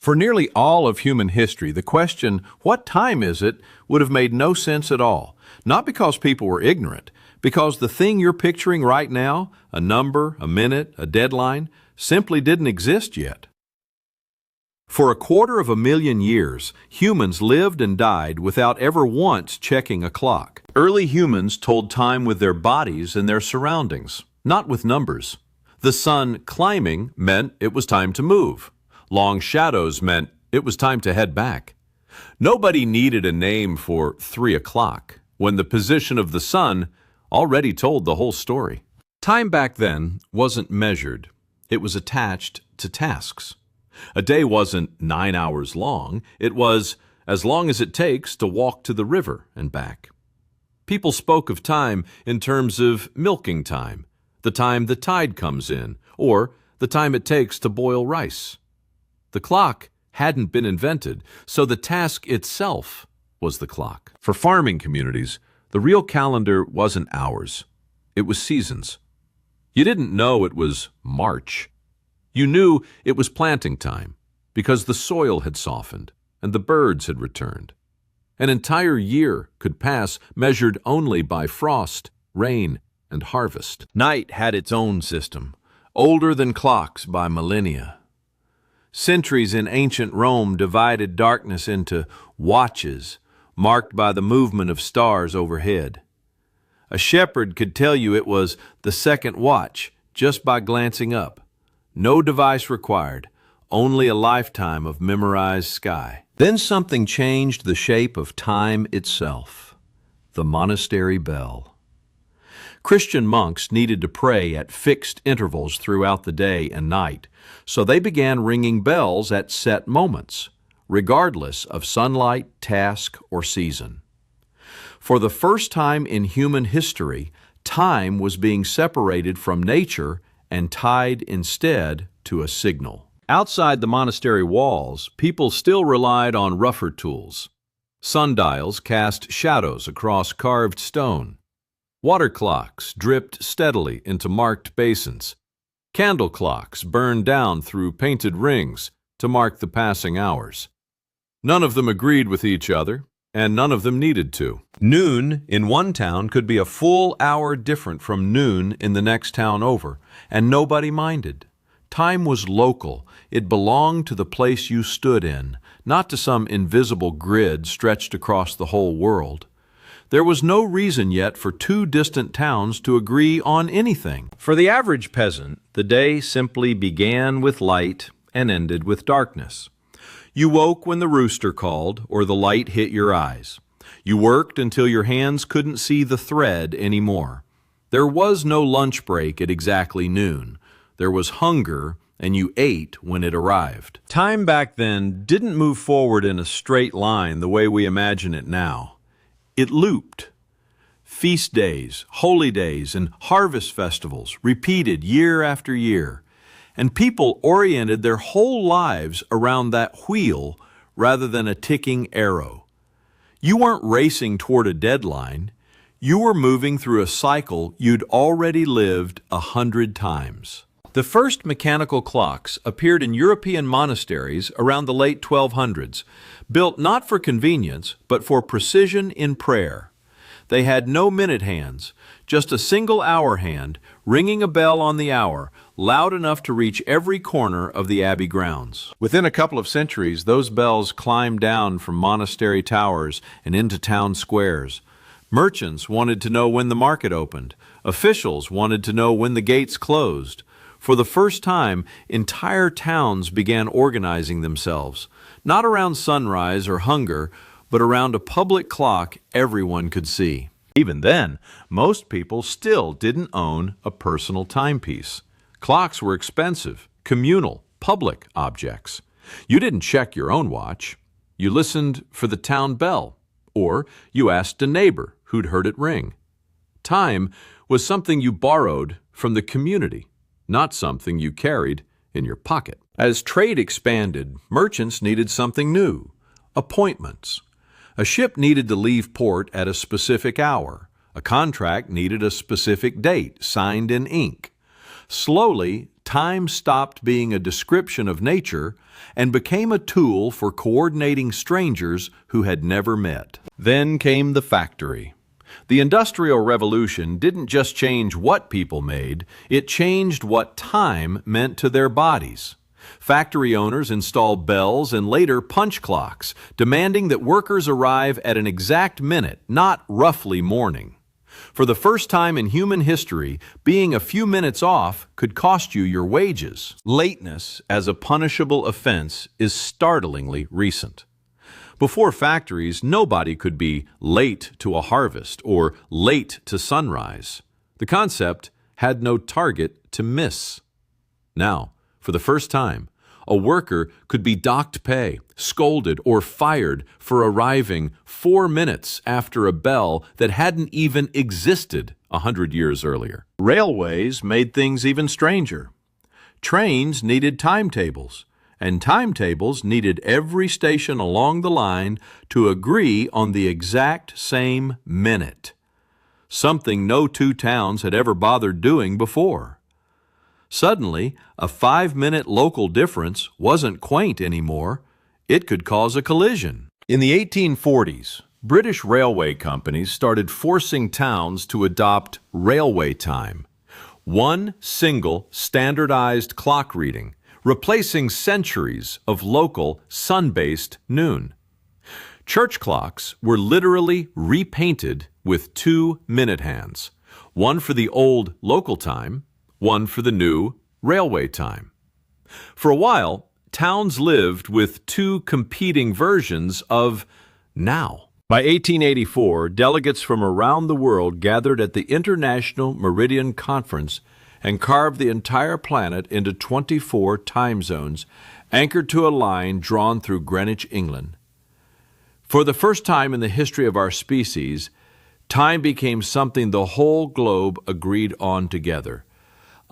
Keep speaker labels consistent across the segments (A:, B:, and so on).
A: For nearly all of human history, the question, what time is it, would have made no sense at all. Not because people were ignorant, because the thing you're picturing right now, a number, a minute, a deadline, simply didn't exist yet. For 250,000 years, humans lived and died without ever once checking a clock. Early humans told time with their bodies and their surroundings, not with numbers. The sun climbing meant it was time to move. Long shadows meant it was time to head back. Nobody needed a name for 3 o'clock, when the position of the sun already told the whole story. Time back then wasn't measured. It was attached to tasks. A day wasn't 9 hours long. It was as long as it takes to walk to the river and back. People spoke of time in terms of milking time, the time the tide comes in, or the time it takes to boil rice. The clock hadn't been invented, so the task itself was the clock. For farming communities, the real calendar wasn't hours. It was seasons. You didn't know it was March. You knew it was planting time because the soil had softened and the birds had returned. An entire year could pass measured only by frost, rain, and harvest. Night had its own system, older than clocks by millennia. Centuries in ancient Rome divided darkness into watches, marked by the movement of stars overhead. A shepherd could tell you it was the second watch just by glancing up. No device required, only a lifetime of memorized sky. Then something changed the shape of time itself, the monastery bell. Christian monks needed to pray at fixed intervals throughout the day and night, so they began ringing bells at set moments, regardless of sunlight, task, or season. For the first time in human history, time was being separated from nature and tied instead to a signal. Outside the monastery walls, people still relied on rougher tools. Sundials cast shadows across carved stone. Water clocks dripped steadily into marked basins. Candle clocks burned down through painted rings to mark the passing hours. None of them agreed with each other, and none of them needed to. Noon in one town could be a full hour different from noon in the next town over, and nobody minded. Time was local. It belonged to the place you stood in, not to some invisible grid stretched across the whole world. There was no reason yet for two distant towns to agree on anything. For the average peasant, the day simply began with light and ended with darkness. You woke when the rooster called or the light hit your eyes. You worked until your hands couldn't see the thread anymore. There was no lunch break at exactly noon. There was hunger, and you ate when it arrived. Time back then didn't move forward in a straight line the way we imagine it now. It looped. Feast days, holy days, and harvest festivals repeated year after year, and people oriented their whole lives around that wheel rather than a ticking arrow. You weren't racing toward a deadline. You were moving through a cycle you'd already lived 100 times. The first mechanical clocks appeared in European monasteries around the late 1200s, built not for convenience, but for precision in prayer. They had no minute hands, just a single hour hand, ringing a bell on the hour, loud enough to reach every corner of the abbey grounds. Within a couple of centuries, those bells climbed down from monastery towers and into town squares. Merchants wanted to know when the market opened. Officials wanted to know when the gates closed. For the first time, entire towns began organizing themselves, not around sunrise or hunger, but around a public clock everyone could see. Even then, most people still didn't own a personal timepiece. Clocks were expensive, communal, public objects. You didn't check your own watch. You listened for the town bell, or you asked a neighbor who'd heard it ring. Time was something you borrowed from the community, not something you carried in your pocket. As trade expanded, merchants needed something new: appointments. A ship needed to leave port at a specific hour. A contract needed a specific date, signed in ink. Slowly, time stopped being a description of nature and became a tool for coordinating strangers who had never met. Then came the factory. The Industrial Revolution didn't just change what people made, it changed what time meant to their bodies. Factory owners installed bells and later punch clocks, demanding that workers arrive at an exact minute, not roughly morning. For the first time in human history, being a few minutes off could cost you your wages. Lateness as a punishable offense is startlingly recent. Before factories, nobody could be late to a harvest or late to sunrise. The concept had no target to miss. Now, for the first time, a worker could be docked pay, scolded, or fired for arriving 4 minutes after a bell that hadn't even existed 100 years earlier. Railways made things even stranger. Trains needed timetables, and timetables needed every station along the line to agree on the exact same minute, something no two towns had ever bothered doing before. Suddenly, a 5-minute local difference wasn't quaint anymore. It could cause a collision. In the 1840s, British railway companies started forcing towns to adopt railway time, one single standardized clock reading, replacing centuries of local sun-based noon. Church clocks were literally repainted with 2 minute hands, one for the old local time, one for the new railway time. For a while, towns lived with 2 competing versions of now. By 1884, delegates from around the world gathered at the International Meridian Conference and carved the entire planet into 24 time zones, anchored to a line drawn through Greenwich, England. For the first time in the history of our species, time became something the whole globe agreed on together.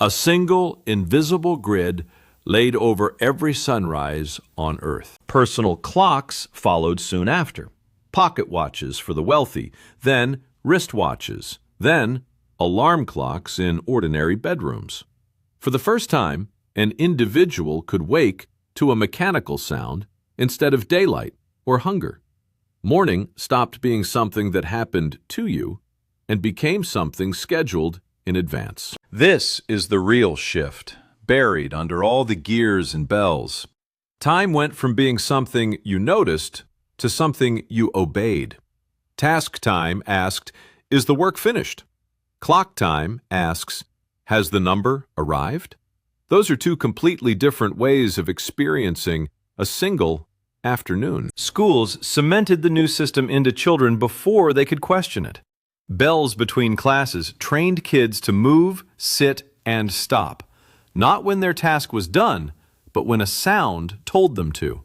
A: A single, invisible grid laid over every sunrise on Earth. Personal clocks followed soon after. Pocket watches for the wealthy, then wristwatches, then alarm clocks in ordinary bedrooms. For the first time, an individual could wake to a mechanical sound instead of daylight or hunger. Morning stopped being something that happened to you and became something scheduled in advance. This is the real shift, buried under all the gears and bells. Time went from being something you noticed to something you obeyed. Task time asked, "Is the work finished?" Clock time asks, "Has the number arrived?" Those are 2 completely different ways of experiencing a single afternoon. Schools cemented the new system into children before they could question it. Bells between classes trained kids to move, sit, and stop, not when their task was done, but when a sound told them to.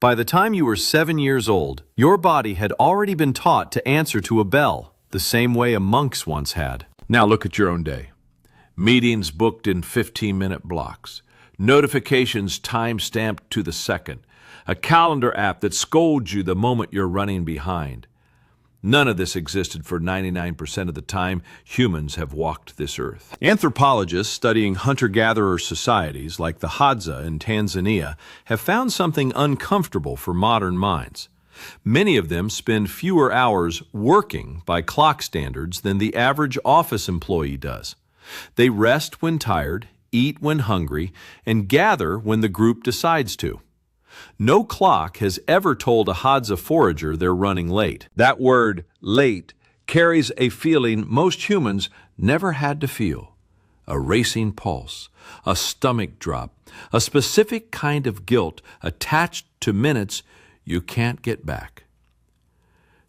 A: By the time you were 7 years old, your body had already been taught to answer to a bell, the same way a monk's once had. Now look at your own day. Meetings booked in 15-minute blocks, notifications time-stamped to the second, a calendar app that scolds you the moment you're running behind. None of this existed for 99% of the time humans have walked this earth. Anthropologists studying hunter-gatherer societies like the Hadza in Tanzania have found something uncomfortable for modern minds. Many of them spend fewer hours working by clock standards than the average office employee does. They rest when tired, eat when hungry, and gather when the group decides to. No clock has ever told a Hadza forager they're running late. That word, late, carries a feeling most humans never had to feel. A racing pulse, a stomach drop, a specific kind of guilt attached to minutes you can't get back.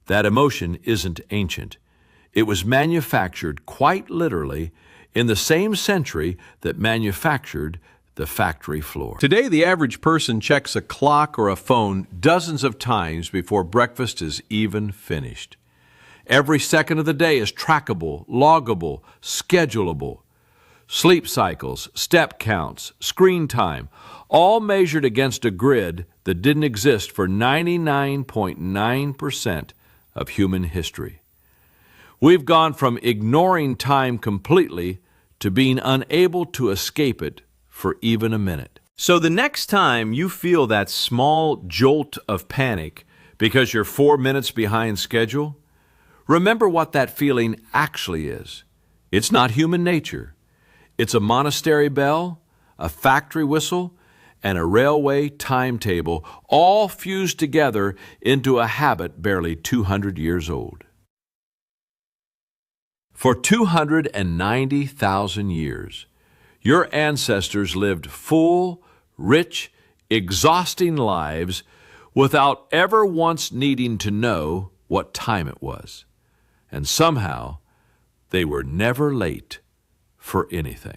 A: That emotion isn't ancient. It was manufactured quite literally in the same century that manufactured the factory floor. Today, the average person checks a clock or a phone dozens of times before breakfast is even finished. Every second of the day is trackable, loggable, schedulable. Sleep cycles, step counts, screen time, all measured against a grid that didn't exist for 99.9% of human history. We've gone from ignoring time completely to being unable to escape it for even a minute. So the next time you feel that small jolt of panic because you're 4 minutes behind schedule, remember what that feeling actually is. It's not human nature. It's a monastery bell, a factory whistle, and a railway timetable, all fused together into a habit barely 200 years old. For 290,000 years, your ancestors lived full, rich, exhausting lives without ever once needing to know what time it was. And somehow, they were never late for anything.